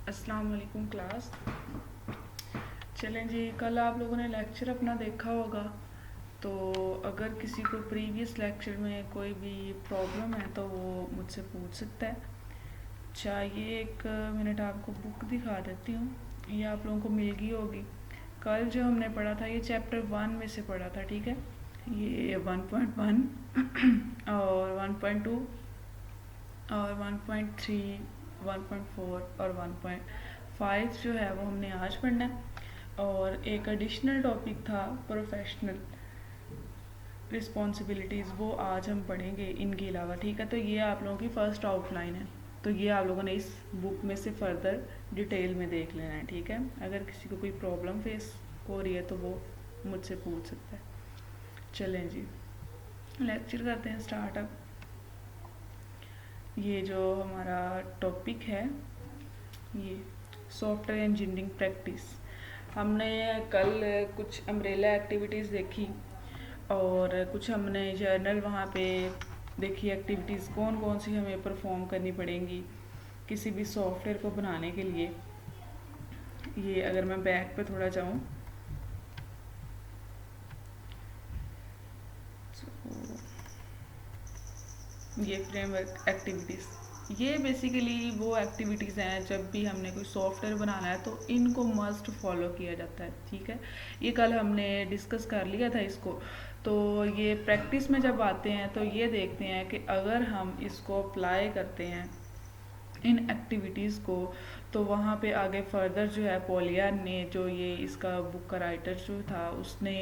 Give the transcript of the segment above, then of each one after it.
अस्सलाम वालेकुम क्लास। चलें जी, कल आप लोगों ने लेक्चर अपना देखा होगा, तो अगर किसी को प्रीवियस लेक्चर में कोई भी प्रॉब्लम है तो वो मुझसे पूछ सकता है। चाहिए एक मिनट आपको बुक दिखा देती हूँ, ये आप लोगों को मिल गई होगी। कल जो हमने पढ़ा था ये चैप्टर 1 में से पढ़ा था, ठीक है। ये 1.1 और 1.2 और 1.3, 1.4 और 1.5 जो है वो हमने आज पढ़ना है। और एक एडिशनल टॉपिक था प्रोफेशनल रिस्पॉन्सिबिलिटीज़, वो आज हम पढ़ेंगे इनके अलावा, ठीक है। तो ये आप लोगों की फ़र्स्ट आउटलाइन है, तो ये आप लोगों ने इस बुक में से फर्दर डिटेल में देख लेना है, ठीक है। अगर किसी को कोई प्रॉब्लम फेस हो रही है तो वो मुझसे पूछ सकता है। चलें जी, लेक्चर करते हैं स्टार्ट। अब ये जो हमारा टॉपिक है, ये सॉफ्टवेयर इंजीनियरिंग प्रैक्टिस। हमने कल कुछ अम्ब्रेला एक्टिविटीज़ देखी और कुछ हमने जर्नल वहाँ पे देखी एक्टिविटीज़, कौन कौन सी हमें परफॉर्म करनी पड़ेंगी किसी भी सॉफ्टवेयर को बनाने के लिए। ये अगर मैं बैक पे थोड़ा जाऊँ तो ये फ्रेमवर्क एक्टिविटीज़, ये बेसिकली वो एक्टिविटीज़ हैं जब भी हमने कोई सॉफ्टवेयर बनाना है तो इनको मस्ट फॉलो किया जाता है, ठीक है। ये कल हमने डिस्कस कर लिया था इसको। तो ये प्रैक्टिस में जब आते हैं तो ये देखते हैं कि अगर हम इसको अप्लाई करते हैं इन एक्टिविटीज़ को, तो वहाँ पे आगे फर्दर जो है पोलिया ने, जो ये इसका बुक का राइटर जो था, उसने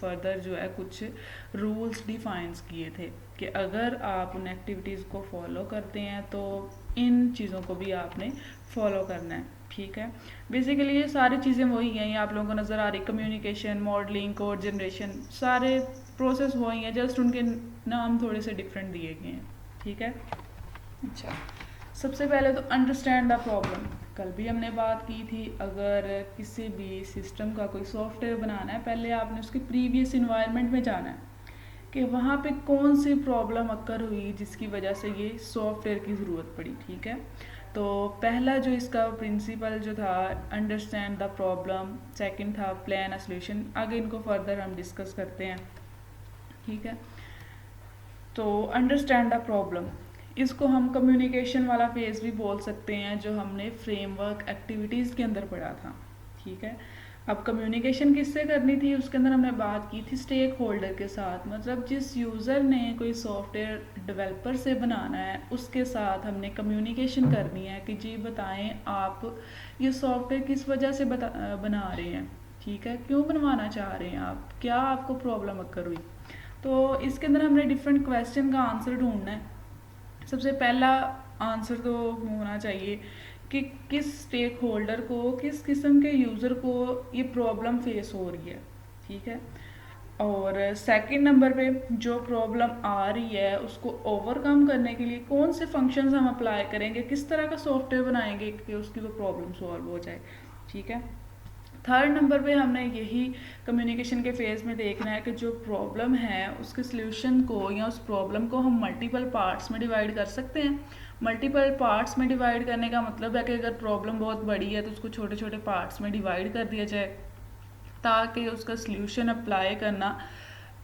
फर्दर जो है कुछ रूल्स डिफाइंस किए थे कि अगर आप उन एक्टिविटीज़ को फॉलो करते हैं तो इन चीज़ों को भी आपने फॉलो करना है, ठीक है। बेसिकली ये सारी चीज़ें वही हैं, ये आप लोगों को नज़र आ रही, कम्युनिकेशन, मॉडलिंग, कोड जनरेशन, सारे प्रोसेस वही हैं, जस्ट उनके नाम थोड़े से डिफरेंट दिए गए हैं, ठीक है। अच्छा, सबसे पहले तो अंडरस्टैंड द प्रॉब्लम। कल भी हमने बात की थी, अगर किसी भी सिस्टम का कोई सॉफ्टवेयर बनाना है, पहले आपने उसकी प्रीवियस इन्वायरमेंट में जाना है कि वहाँ पे कौन सी प्रॉब्लम अक्कर हुई जिसकी वजह से ये सॉफ्टवेयर की ज़रूरत पड़ी, ठीक है। तो पहला जो इसका प्रिंसिपल जो था, अंडरस्टैंड द प्रॉब्लम, सेकंड था प्लान अ सॉल्यूशन। आगे इनको फर्दर हम डिस्कस करते हैं, ठीक है। तो अंडरस्टैंड द प्रॉब्लम, इसको हम कम्युनिकेशन वाला फेज भी बोल सकते हैं, जो हमने फ्रेमवर्क एक्टिविटीज़ के अंदर पढ़ा था, ठीक है। अब कम्युनिकेशन किससे करनी थी, उसके अंदर हमने बात की थी स्टेक होल्डर के साथ, मतलब जिस यूज़र ने कोई सॉफ्टवेयर डेवलपर से बनाना है उसके साथ हमने कम्युनिकेशन करनी है कि जी बताएं आप ये सॉफ्टवेयर किस वजह से बना रहे हैं, ठीक है, क्यों बनवाना चाह रहे हैं आप, क्या आपको प्रॉब्लम अक्कर हुई। तो इसके अंदर हमने डिफरेंट क्वेश्चन का आंसर ढूंढना है। सबसे पहला आंसर तो होना चाहिए कि किस स्टेक होल्डर को, किस किस्म के यूज़र को ये प्रॉब्लम फेस हो रही है, ठीक है। और सेकंड नंबर पे जो प्रॉब्लम आ रही है उसको ओवरकम करने के लिए कौन से फंक्शंस हम अप्लाई करेंगे, किस तरह का सॉफ्टवेयर बनाएंगे कि उसकी वो प्रॉब्लम सॉल्व हो जाए, ठीक है। थर्ड नंबर पे हमने यही कम्युनिकेशन के फेज़ में देखना है कि जो प्रॉब्लम है उसके सल्यूशन को या उस प्रॉब्लम को हम मल्टीपल पार्ट्स में डिवाइड कर सकते हैं। मल्टीपल पार्ट्स में डिवाइड करने का मतलब है कि अगर प्रॉब्लम बहुत बड़ी है तो उसको छोटे छोटे पार्ट्स में डिवाइड कर दिया जाए ताकि उसका सल्यूशन अप्लाई करना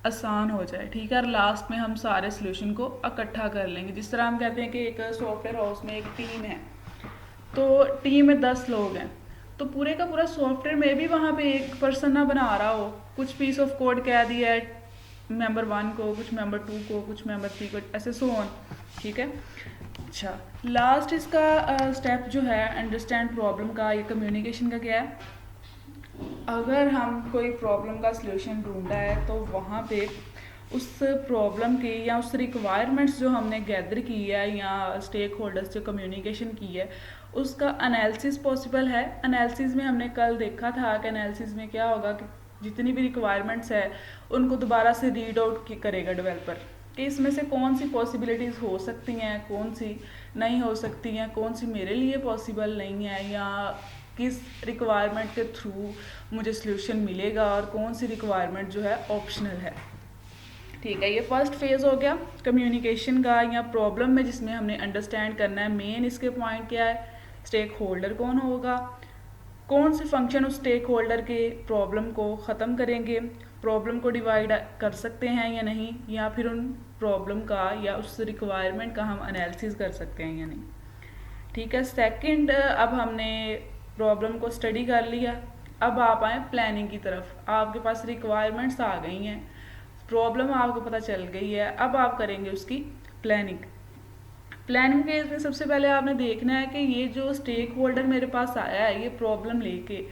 आसान हो जाए, ठीक है। और लास्ट में हम सारे सल्यूशन को इकट्ठा कर लेंगे। जिस तरह हम कहते हैं कि एक सॉफ्टवेयर हाउस में एक टीम है, तो टीम में 10 लोग हैं, तो पूरे का पूरा सॉफ्टवेयर में भी वहाँ पे एक पर्सन ना बना रहा हो, कुछ पीस ऑफ कोड कह दिया है मेंबर 1 को, कुछ मेंबर 2 को, कुछ मेंबर 3 को, ऐसे सो ऑन, ठीक है। अच्छा, लास्ट इसका स्टेप जो है अंडरस्टैंड प्रॉब्लम का, ये कम्युनिकेशन का क्या है, अगर हम कोई प्रॉब्लम का सलूशन ढूंढा है तो वहाँ पे उस प्रॉब्लम की या उस रिक्वायरमेंट्स जो हमने गैदर की है या स्टेक होल्डर्स जो कम्युनिकेशन की है उसका एनालिसिस पॉसिबल है। एनालिसिस में हमने कल देखा था कि एनालिसिस में क्या होगा कि जितनी भी रिक्वायरमेंट्स है उनको दोबारा से रीड आउट करेगा डेवलपर कि इसमें से कौन सी पॉसिबिलिटीज़ हो सकती हैं, कौन सी नहीं हो सकती हैं, कौन सी मेरे लिए पॉसिबल नहीं है, या किस रिक्वायरमेंट के थ्रू मुझे सल्यूशन मिलेगा और कौन सी रिक्वायरमेंट जो है ऑप्शनल है, ठीक है। ये फर्स्ट फेज हो गया कम्युनिकेशन का या प्रॉब्लम में, जिसमें हमने अंडरस्टैंड करना है मेन इसके पॉइंट क्या है, स्टेक होल्डर कौन होगा, कौन से फंक्शन उस स्टेक होल्डर के प्रॉब्लम को ख़त्म करेंगे, प्रॉब्लम को डिवाइड कर सकते हैं या नहीं, या फिर उन प्रॉब्लम का या उस रिक्वायरमेंट का हम एनालिसिस कर सकते हैं या नहीं। ठीक है। सेकंड, अब हमने प्रॉब्लम को स्टडी कर लिया, अब आप आए प्लानिंग की तरफ। आपके पास रिक्वायरमेंट्स आ गई हैं, प्रॉब्लम आपको पता चल गई है, अब आप करेंगे उसकी प्लानिंग। प्लानिंग फेज में सबसे पहले आपने देखना है कि ये जो स्टेक होल्डर मेरे पास आया है ये प्रॉब्लम लेके,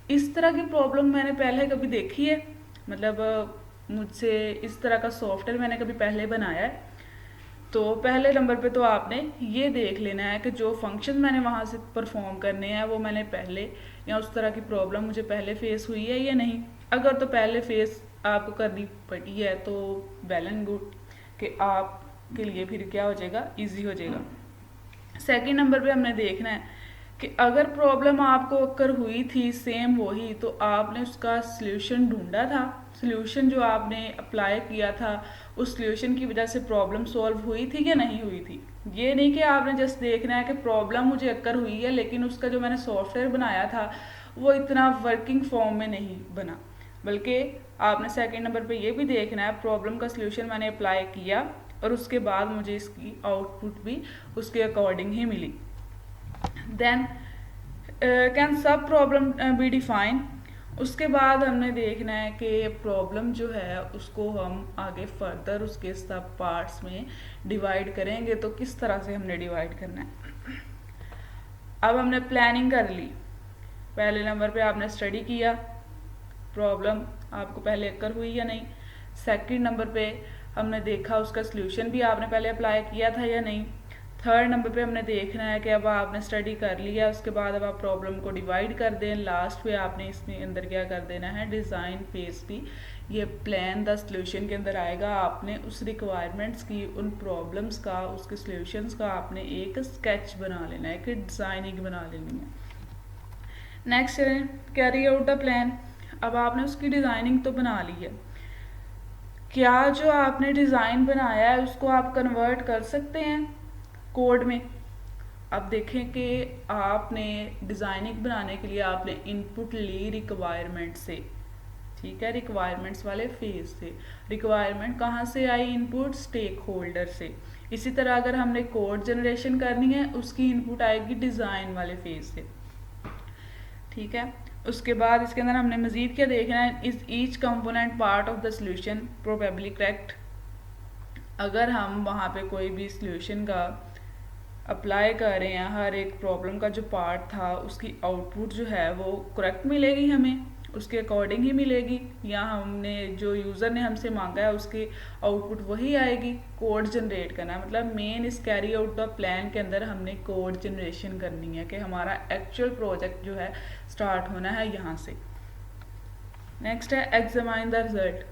इस तरह की प्रॉब्लम मैंने पहले कभी देखी है, मतलब मुझसे इस तरह का सॉफ्टवेयर मैंने कभी पहले बनाया है। तो पहले नंबर पे तो आपने ये देख लेना है कि जो फंक्शन मैंने वहाँ से परफॉर्म करने हैं वो मैंने पहले, या उस तरह की प्रॉब्लम मुझे पहले फेस हुई है या नहीं। अगर तो पहले फेस आपको करनी पड़ी है तो वेल एंड गुड, कि आपके लिए फिर क्या हो जाएगा, ईजी हो जाएगा। सेकंड नंबर पे हमने देखना है कि अगर प्रॉब्लम आपको अक्कर हुई थी सेम वही, तो आपने उसका सल्यूशन ढूंढा था, सल्यूशन जो आपने अप्लाई किया था उस सल्यूशन की वजह से प्रॉब्लम सॉल्व हुई थी या नहीं हुई थी। ये नहीं कि आपने जस्ट देखना है कि प्रॉब्लम मुझे अक्कर हुई है लेकिन उसका जो मैंने सॉफ्टवेयर बनाया था वो इतना वर्किंग फॉर्म में नहीं बना, बल्कि आपने सेकंड नंबर पे ये भी देखना है प्रॉब्लम का सल्यूशन मैंने अप्लाई किया और उसके बाद मुझे इसकी आउटपुट भी उसके अकॉर्डिंग ही मिली। देन कैन सब प्रॉब्लम बी डिफाइन। उसके बाद हमने देखना है कि प्रॉब्लम जो है उसको हम आगे फर्दर उसके सब पार्ट्स में डिवाइड करेंगे, तो किस तरह से हमने डिवाइड करना है। अब हमने प्लानिंग कर ली, पहले नंबर पे आपने स्टडी किया प्रॉब्लम आपको पहले अक्कर हुई या नहीं। सेकंड नंबर पे हमने देखा उसका सल्यूशन भी आपने पहले अप्लाई किया था या नहीं। थर्ड नंबर पे हमने देखना है कि अब आपने स्टडी कर लिया, उसके बाद अब आप प्रॉब्लम को डिवाइड कर दें। लास्ट पे आपने इसमें अंदर क्या कर देना है, डिज़ाइन फेज भी ये प्लान द सल्यूशन के अंदर आएगा। आपने उस रिक्वायरमेंट्स की, उन प्रॉब्लम्स का, उसके सल्यूशंस का आपने एक स्केच बना लेना है, एक डिज़ाइनिंग बना लेनी है। नेक्स्ट है कैरी आउट द प्लान। अब आपने उसकी डिज़ाइनिंग तो बना ली है, क्या जो आपने डिज़ाइन बनाया है उसको आप कन्वर्ट कर सकते हैं कोड में। अब देखें कि आपने डिज़ाइनिंग बनाने के लिए आपने इनपुट ली रिक्वायरमेंट से, ठीक है, रिक्वायरमेंट्स वाले फेज से। रिक्वायरमेंट कहाँ से आई, इनपुट स्टेक होल्डर से। इसी तरह अगर हमने कोड जनरेशन करनी है उसकी इनपुट आएगी डिज़ाइन वाले फेज से, ठीक है। उसके बाद इसके अंदर हमने मज़ीद क्या देखना है, is each component part of the solution probably correct. अगर हम वहाँ पे कोई भी सोल्यूशन का अप्लाई कर रहे हैं, हर एक प्रॉब्लम का जो पार्ट था उसकी आउटपुट जो है वो करेक्ट मिलेगी, हमें उसके अकॉर्डिंग ही मिलेगी, या हमने जो यूज़र ने हमसे मांगा है उसकी आउटपुट वही आएगी। कोड जनरेट करना है, मतलब मेन इस कैरी आउट द प्लान के अंदर हमने कोड जनरेशन करनी है कि हमारा एक्चुअल प्रोजेक्ट जो है स्टार्ट होना है यहाँ से। नेक्स्ट है एग्जामाइन द रिजल्ट।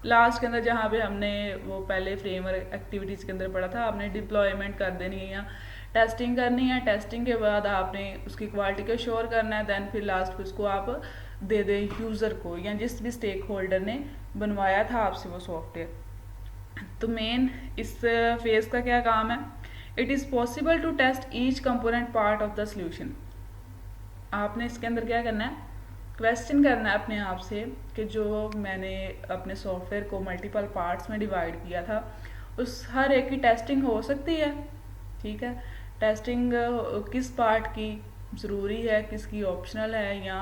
लास्ट के अंदर जहाँ पे हमने वो पहले फ्रेमवर्क एक्टिविटीज़ के अंदर पढ़ा था, आपने डिप्लॉयमेंट कर देनी है या टेस्टिंग करनी है। टेस्टिंग के बाद आपने उसकी क्वालिटी को श्योर करना है, दैन फिर लास्ट पे उसको आप दे दें यूज़र को या जिस भी स्टेक होल्डर ने बनवाया था आपसे वो सॉफ्टवेयर। तो मेन इस फेज़ का क्या काम है, it is possible to test each component part of the solution. आपने इसके अंदर क्या करना है, क्वेश्चन करना है अपने आप से कि जो मैंने अपने सॉफ्टवेयर को मल्टीपल पार्ट्स में डिवाइड किया था उस हर एक की टेस्टिंग हो सकती है, ठीक है। टेस्टिंग किस पार्ट की ज़रूरी है, किसकी ऑप्शनल है, या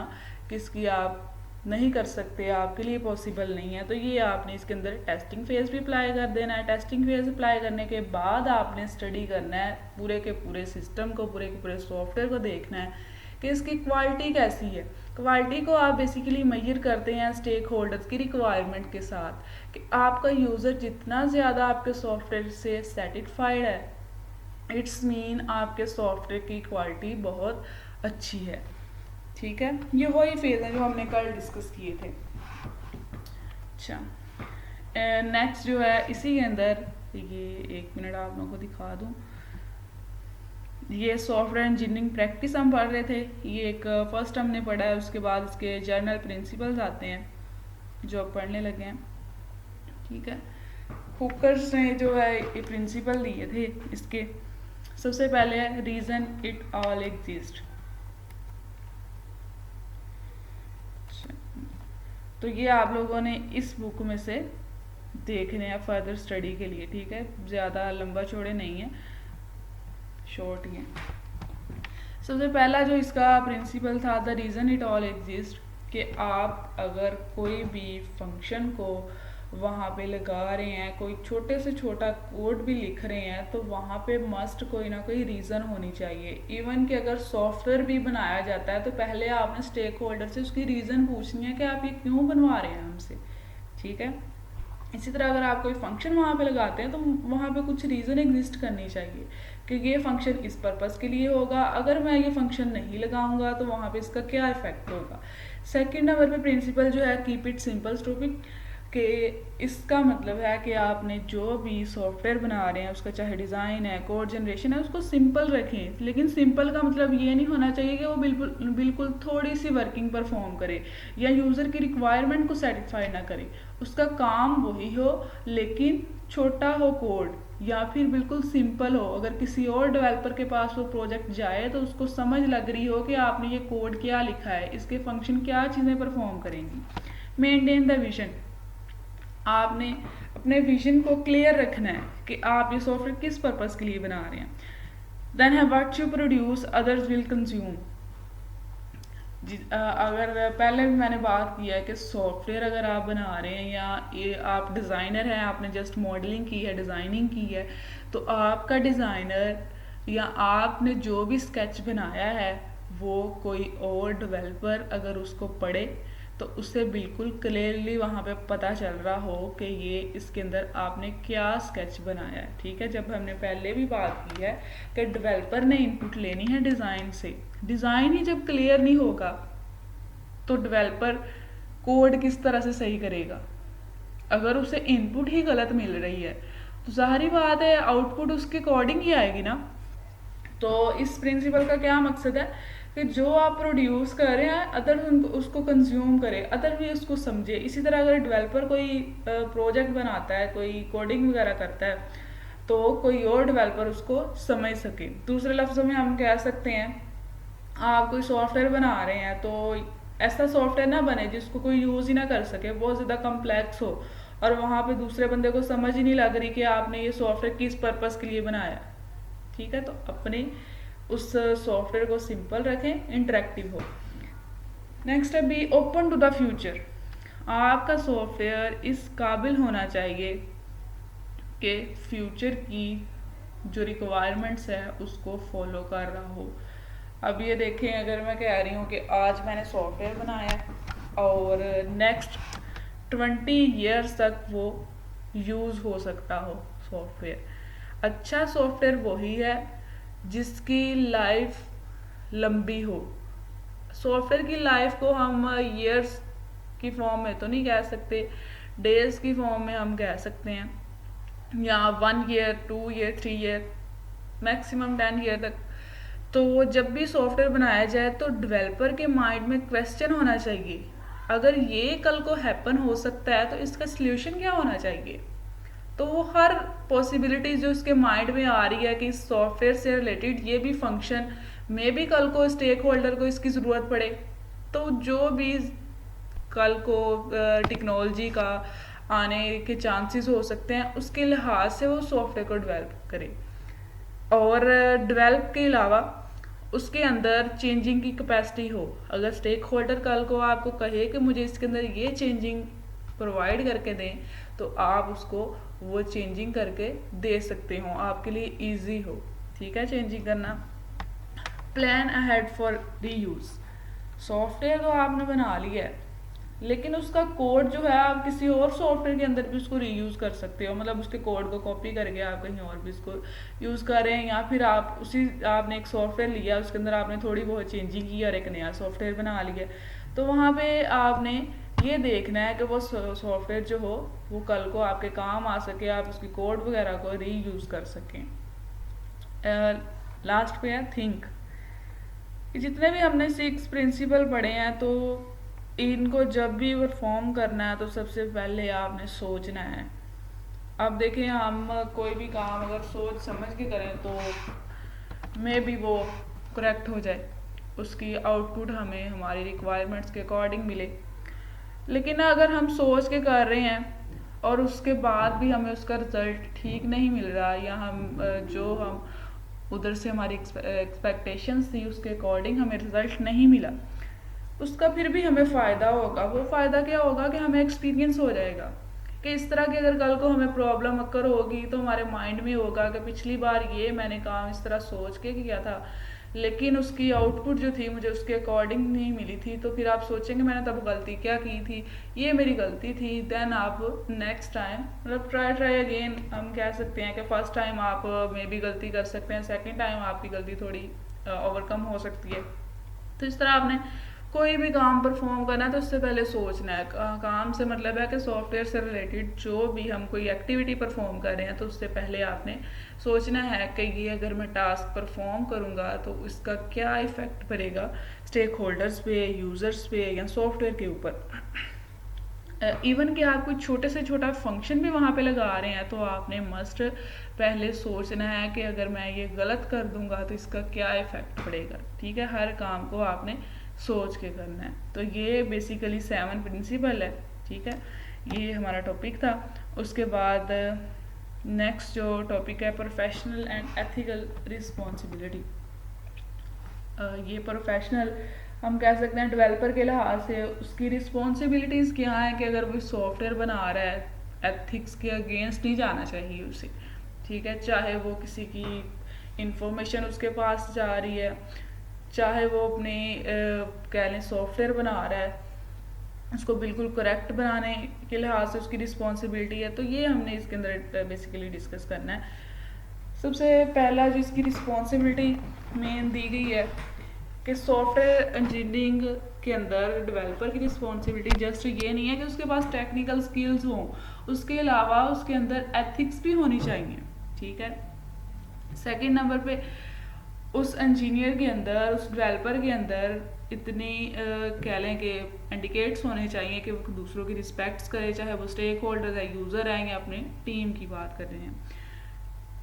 किसकी आप नहीं कर सकते, आपके लिए पॉसिबल नहीं है, तो ये आपने इसके अंदर टेस्टिंग फेज़ भी अप्लाई कर देना है। टेस्टिंग फेज़ अप्लाई करने के बाद आपने स्टडी करना है पूरे के पूरे सिस्टम को, पूरे के पूरे सॉफ्टवेयर को देखना है कि इसकी क्वालिटी कैसी है। क्वालिटी को आप बेसिकली मेजर करते हैं स्टेक होल्डर्स की रिक्वायरमेंट के साथ कि आपका यूज़र जितना ज़्यादा आपके सॉफ्टवेयर से सेटिस्फाइड है, इट्स मीन आपके सॉफ्टवेयर की क्वालिटी बहुत अच्छी है, ठीक है। ये वही फेज़ है जो हमने कल डिस्कस किए थे। अच्छा, नेक्स्ट जो है इसी के अंदर, ये एक मिनट आप लोगों को दिखा दूँ, ये सॉफ्टवेयर इंजीनियरिंग प्रैक्टिस हम पढ़ रहे थे, ये एक फर्स्ट हमने पढ़ा है, उसके बाद इसके जर्नल प्रिंसिपल्स आते हैं जो अब पढ़ने लगे हैं, ठीक है। हुकर्स ने जो है ये प्रिंसिपल दिए थे इसके सबसे पहले है रीज़न इट ऑल एग्जिस्ट। तो ये आप लोगों ने इस बुक में से देखने हैं फर्दर स्टडी के लिए, ठीक है, ज़्यादा लंबा चौड़े नहीं है, शॉर्ट ही है। सबसे पहला जो इसका प्रिंसिपल था, the reason it all exist, कि आप अगर कोई भी फंक्शन को वहाँ पे लगा रहे हैं, कोई छोटे से छोटा कोड भी लिख रहे हैं, तो वहाँ पे मस्ट कोई ना कोई रीज़न होनी चाहिए। इवन कि अगर सॉफ्टवेयर भी बनाया जाता है तो पहले आपने स्टेक होल्डर से उसकी रीज़न पूछनी है कि आप ये क्यों बनवा रहे हैं हमसे, ठीक है। इसी तरह अगर आप कोई फंक्शन वहाँ पे लगाते हैं तो वहाँ पे कुछ रीज़न एग्जिस्ट करनी चाहिए कि ये फंक्शन इस पर्पज़ के लिए होगा, अगर मैं ये फंक्शन नहीं लगाऊंगा तो वहाँ पे इसका क्या इफेक्ट होगा। सेकंड नंबर पे प्रिंसिपल जो है कीप इट सिंपल स्टूपिड, कि इसका मतलब है कि आपने जो भी सॉफ्टवेयर बना रहे हैं उसका चाहे डिज़ाइन है, कोड जनरेशन है, उसको सिंपल रखें। लेकिन सिंपल का मतलब ये नहीं होना चाहिए कि वो बिल्कुल बिल्कुल थोड़ी सी वर्किंग परफॉर्म करे या यूज़र की रिक्वायरमेंट को सेटिस्फाई ना करे। उसका काम वही हो लेकिन छोटा हो कोड, या फिर बिल्कुल सिंपल हो। अगर किसी और डेवलपर के पास वो प्रोजेक्ट जाए तो उसको समझ लग रही हो कि आपने ये कोड क्या लिखा है, इसके फंक्शन क्या चीज़ें परफॉर्म करेंगी। मेंटेन द विजन, आपने अपने विजन को क्लियर रखना है कि आप ये सॉफ्टवेयर किस पर्पज़ के लिए बना रहे हैं। देन है what you produce others will consume. अगर पहले भी मैंने बात किया है कि सॉफ्टवेयर अगर आप बना रहे हैं या ये आप डिज़ाइनर हैं, आपने जस्ट मॉडलिंग की है, डिज़ाइनिंग की है, तो आपका डिज़ाइनर या आपने जो भी स्केच बनाया है वो कोई और डेवलपर अगर उसको पढ़े तो उससे बिल्कुल क्लियरली वहाँ पे पता चल रहा हो कि ये इसके अंदर आपने क्या स्केच बनाया है, ठीक है। जब हमने पहले भी बात की है कि डेवलपर ने इनपुट लेनी है डिज़ाइन से, डिज़ाइन ही जब क्लियर नहीं होगा तो डेवलपर कोड किस तरह से सही करेगा। अगर उसे इनपुट ही गलत मिल रही है तो जाहिर बात है आउटपुट उसके अकॉर्डिंग ही आएगी ना। तो इस प्रिंसिपल का क्या मकसद है कि जो आप प्रोड्यूस कर रहे हैं अदर उसको कंज्यूम करे, अदर भी उसको समझे। इसी तरह अगर डेवलपर कोई प्रोजेक्ट बनाता है, कोई कोडिंग वगैरह करता है, तो कोई और डेवलपर उसको समझ सके। दूसरे लफ्ज़ों में हम कह सकते हैं आप कोई सॉफ्टवेयर बना रहे हैं तो ऐसा सॉफ्टवेयर ना बने जिसको कोई यूज़ ही ना कर सके, बहुत ज़्यादा कम्प्लेक्स हो और वहाँ पे दूसरे बंदे को समझ ही नहीं लग रही कि आपने ये सॉफ्टवेयर किस पर्पज़ के लिए बनाया, ठीक है। तो अपने उस सॉफ्टवेयर को सिंपल रखें, इंटरेक्टिव हो। नेक्स्ट है be open to the future. आपका सॉफ्टवेयर इस काबिल होना चाहिए कि फ्यूचर की जो रिक्वायरमेंट्स है उसको फॉलो कर रहा हो। अब ये देखें, अगर मैं कह रही हूँ कि आज मैंने सॉफ्टवेयर बनाया और नेक्स्ट 20 ईयर्स तक वो यूज़ हो सकता हो सॉफ्टवेयर, अच्छा सॉफ्टवेयर वही है जिसकी लाइफ लंबी हो। सॉफ्टवेयर की लाइफ को हम ईयर्स की फॉर्म में तो नहीं कह सकते, डेज की फॉर्म में हम कह सकते हैं, या 1 year 2 year 3 year maximum 10 year तक। तो जब भी सॉफ्टवेयर बनाया जाए तो डेवलपर के माइंड में क्वेश्चन होना चाहिए, अगर ये कल को हैपन हो सकता है तो इसका सल्यूशन क्या होना चाहिए। तो वो हर पॉसिबिलिटी जो उसके माइंड में आ रही है कि इस सॉफ्टवेयर से रिलेटेड ये भी फंक्शन मे भी कल को स्टेक होल्डर को इसकी ज़रूरत पड़े, तो जो भी कल को टेक्नोलॉजी का आने के चांसेस हो सकते हैं उसके लिहाज से वो सॉफ्टवेयर को डेवलप करे। और डेवलप के अलावा उसके अंदर चेंजिंग की कैपेसिटी हो। अगर स्टेक होल्डर कल को आपको कहे कि मुझे इसके अंदर ये चेंजिंग प्रोवाइड करके दें तो आप उसको वो चेंजिंग करके दे सकते हो, आपके लिए इजी हो, ठीक है, चेंजिंग करना। Plan ahead for reuse. Software तो आपने बना लिया है लेकिन उसका कोड जो है आप किसी और सॉफ्टवेयर के अंदर भी उसको रीयूज़ कर सकते हो, मतलब उसके कोड को कॉपी करके आप कहीं और भी उसको यूज़ कर रहे हैं, या फिर आप आपने एक सॉफ्टवेयर लिया उसके अंदर आपने थोड़ी बहुत चेंजिंग की और एक नया सॉफ्टवेयर बना लिया, तो वहाँ पे आपने ये देखना है कि वो सॉफ्टवेयर जो हो वो कल को आपके काम आ सके, आप उसकी कोड वगैरह को रीयूज़ कर सकें। लास्ट पे है थिंक। जितने भी हमने 6 प्रिंसिपल पढ़े हैं तो इनको जब भी परफॉर्म करना है तो सबसे पहले आपने सोचना है। अब देखें हम कोई भी काम अगर सोच समझ के करें तो में भी वो करेक्ट हो जाए, उसकी आउटपुट हमें हमारी रिक्वायरमेंट्स के अकॉर्डिंग मिले। लेकिन अगर हम सोच के कर रहे हैं और उसके बाद भी हमें उसका रिजल्ट ठीक नहीं मिल रहा, या जो हम उधर से हमारी एक्सपेक्टेशंस थी उसके अकॉर्डिंग हमें रिजल्ट नहीं मिला, उसका फिर भी हमें फ़ायदा होगा। वो फ़ायदा क्या होगा कि हमें एक्सपीरियंस हो जाएगा कि इस तरह की अगर कल को हमें प्रॉब्लम अक्कर होगी तो हमारे माइंड में होगा कि पिछली बार ये मैंने काम इस तरह सोच के किया था, लेकिन उसकी आउटपुट जो थी मुझे उसके अकॉर्डिंग नहीं मिली थी, तो फिर आप सोचेंगे मैंने तब गलती क्या की थी, ये मेरी गलती थी। देन आप नेक्स्ट टाइम मतलब ट्राई अगेन, हम कह सकते हैं कि फर्स्ट टाइम आप मे भी गलती कर सकते हैं, सेकेंड टाइम आपकी गलती थोड़ी ओवरकम हो सकती है। तो इस तरह आपने कोई भी काम परफॉर्म करना है तो उससे पहले सोचना है। काम से मतलब है कि सॉफ्टवेयर से रिलेटेड जो भी हम कोई एक्टिविटी परफॉर्म कर रहे हैं तो उससे पहले आपने सोचना है कि ये अगर मैं टास्क परफॉर्म करूँगा तो इसका क्या इफ़ेक्ट पड़ेगा स्टेक होल्डर्स पे, यूज़र्स पे या सॉफ्टवेयर के ऊपर। इवन कि आप कोई छोटे से छोटा फंक्शन भी वहाँ पे लगा रहे हैं तो आपने मस्ट पहले सोचना है कि अगर मैं ये गलत कर दूंगा तो इसका क्या इफ़ेक्ट पड़ेगा। ठीक है, हर काम को आपने सोच के करना है। तो ये बेसिकली 7 प्रिंसिपल है। ठीक है, ये हमारा टॉपिक था। उसके बाद नेक्स्ट जो टॉपिक है प्रोफेशनल एंड एथिकल रिस्पॉन्सिबिलिटी। ये प्रोफेशनल हम कह सकते हैं डेवलपर के लिहाज से उसकी रिस्पॉन्सिबिलिटीज़ क्या है कि अगर वो सॉफ्टवेयर बना रहा है एथिक्स के अगेंस्ट नहीं जाना चाहिए उसे। ठीक है, चाहे वो किसी की इंफॉर्मेशन उसके पास जा रही है, चाहे वो अपने कह लें सॉफ्टवेयर बना रहा है, उसको बिल्कुल करेक्ट बनाने के लिहाज से उसकी रिस्पॉन्सिबिलिटी है। तो ये हमने इसके अंदर बेसिकली डिस्कस करना है। सबसे पहला जो इसकी रिस्पॉन्सिबिलिटी मेन दी गई है कि सॉफ्टवेयर इंजीनियरिंग के अंदर डेवलपर की रिस्पॉन्सिबिलिटी जस्ट ये नहीं है कि उसके पास टेक्निकल स्किल्स हों, उसके अलावा उसके अंदर एथिक्स भी होनी चाहिए। ठीक है, सेकंड नंबर पे उस इंजीनियर के अंदर, उस डेवलपर के अंदर इतनी कह लें कि इंडिकेट्स होने चाहिए कि वो दूसरों की रिस्पेक्ट्स करे, चाहे वो स्टेक होल्डर है, यूज़र है या अपने टीम की बात कर रहे हैं।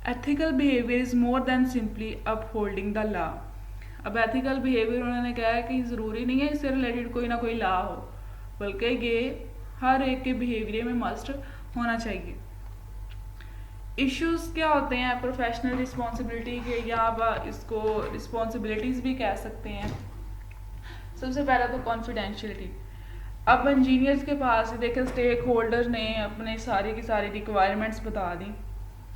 Ethical behaviour is more than simply upholding the law. अब एथिकल बिहेवियर उन्होंने कहा है कि ज़रूरी नहीं है इससे रिलेटेड कोई ना कोई लॉ हो, बल्कि ये हर एक के बिहेवियर में मस्ट होना चाहिए। इश्यूज क्या होते हैं प्रोफेशनल रिस्पॉन्सिबिलिटी के, या आप इसको रिस्पॉन्सिबिलिटीज़ भी कह सकते हैं। सबसे पहला तो कॉन्फिडेंशियलिटी। अब इंजीनियर्स के पास देखें स्टेक होल्डर ने अपने सारी की सारी रिक्वायरमेंट्स बता दी,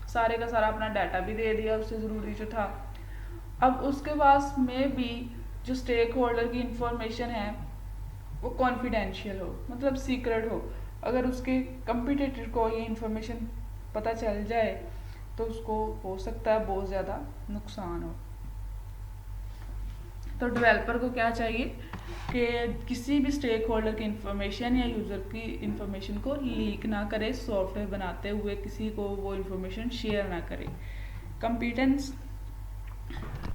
सारे का सारा अपना डाटा भी दे दिया उससे ज़रूरी जो था। अब उसके पास में भी जो स्टेक होल्डर की इंफॉर्मेशन है वो कॉन्फिडेंशियल हो, मतलब सीक्रेट हो। अगर उसके कंपटीटर को ये इंफॉर्मेशन पता चल जाए तो उसको हो सकता है बहुत ज़्यादा नुकसान हो। तो डेवलपर को क्या चाहिए कि किसी भी स्टेक होल्डर की इंफॉर्मेशन या यूज़र की इंफॉर्मेशन को लीक ना करे, सॉफ्टवेयर बनाते हुए किसी को वो इंफॉर्मेशन शेयर ना करे। कंपिटेंस,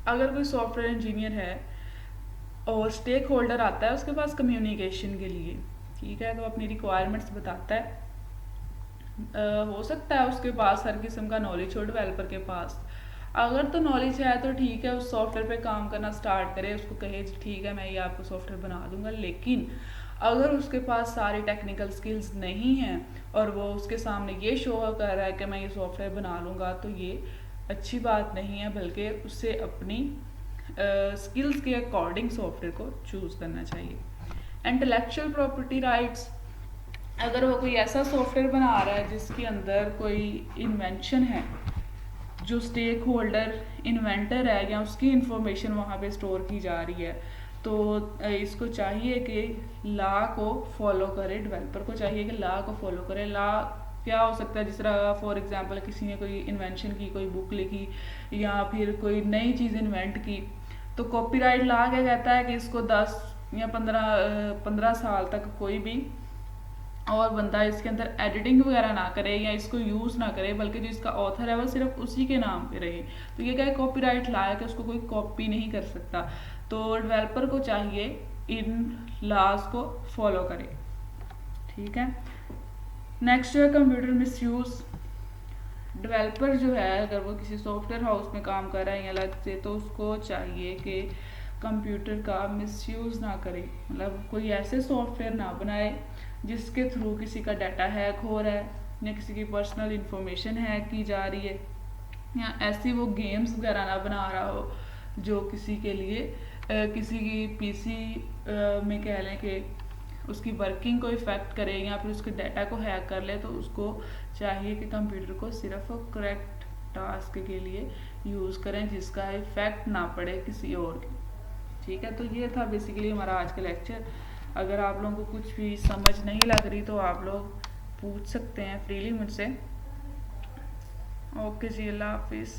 अगर कोई सॉफ्टवेयर इंजीनियर है और स्टेक होल्डर आता है उसके पास कम्युनिकेशन के लिए, ठीक है, तो अपनी रिक्वायरमेंट्स बताता है। हो सकता है उसके पास हर किस्म का नॉलेज हो डेवलपर के पास। अगर तो नॉलेज है तो ठीक है, उस सॉफ्टवेयर पे काम करना स्टार्ट करे, उसको कहे ठीक है मैं ये आपको सॉफ्टवेयर बना दूंगा। लेकिन अगर उसके पास सारी टेक्निकल स्किल्स नहीं हैं और वो उसके सामने ये शो कर रहा है कि मैं ये सॉफ्टवेयर बना लूँगा, तो ये अच्छी बात नहीं है, बल्कि उससे अपनी स्किल्स के अकॉर्डिंग सॉफ्टवेयर को चूज़ करना चाहिए। इंटेलेक्चुअल प्रॉपर्टी राइट्स, अगर वो कोई ऐसा सॉफ्टवेयर बना रहा है जिसके अंदर कोई इन्वेंशन है, जो स्टेक होल्डर इन्वेंटर है या उसकी इंफॉर्मेशन वहाँ पे स्टोर की जा रही है, तो इसको चाहिए कि लॉ को फॉलो करे। डेवलपर को चाहिए कि लॉ को फॉलो करे। लॉ क्या हो सकता है, जिस तरह फॉर एग्जांपल किसी ने कोई इन्वेंशन की, कोई बुक लिखी या फिर कोई नई चीज़ इन्वेंट की, तो कॉपीराइट लॉ क्या कहता है कि इसको 10 या 15 साल तक कोई भी और बंदा इसके अंदर एडिटिंग वगैरह ना करे या इसको यूज़ ना करे, बल्कि जो इसका ऑथर है वो सिर्फ उसी के नाम पे रहे। तो ये क्या है, कॉपीराइट लॉ है कि उसको कोई कॉपी नहीं कर सकता। तो डेवलपर को चाहिए इन लॉज को फॉलो करे। ठीक है, नेक्स्ट है कंप्यूटर मिसयूज़। डेवलपर जो है अगर वो किसी सॉफ्टवेयर हाउस में काम कर रहा है या अलग से, तो उसको चाहिए कि कंप्यूटर का मिसयूज़ ना करे, मतलब कोई ऐसे सॉफ्टवेयर ना बनाए जिसके थ्रू किसी का डाटा हैक हो रहा है या किसी की पर्सनल इंफॉर्मेशन हैक की जा रही है, या ऐसी वो गेम्स वगैरह ना बना रहा हो जो किसी के लिए किसी की पीसी में कह लें कि उसकी वर्किंग को इफ़ेक्ट करे या फिर उसके डाटा को हैक कर ले। तो उसको चाहिए कि कंप्यूटर को सिर्फ करेक्ट टास्क के लिए यूज़ करें जिसका इफ़ेक्ट ना पड़े किसी और के। ठीक है, तो ये था बेसिकली हमारा आज का लेक्चर। अगर आप लोगों को कुछ भी समझ नहीं लग रही तो आप लोग पूछ सकते हैं फ्रीली मुझसे। ओके जी, अल्लाह हाफिज़।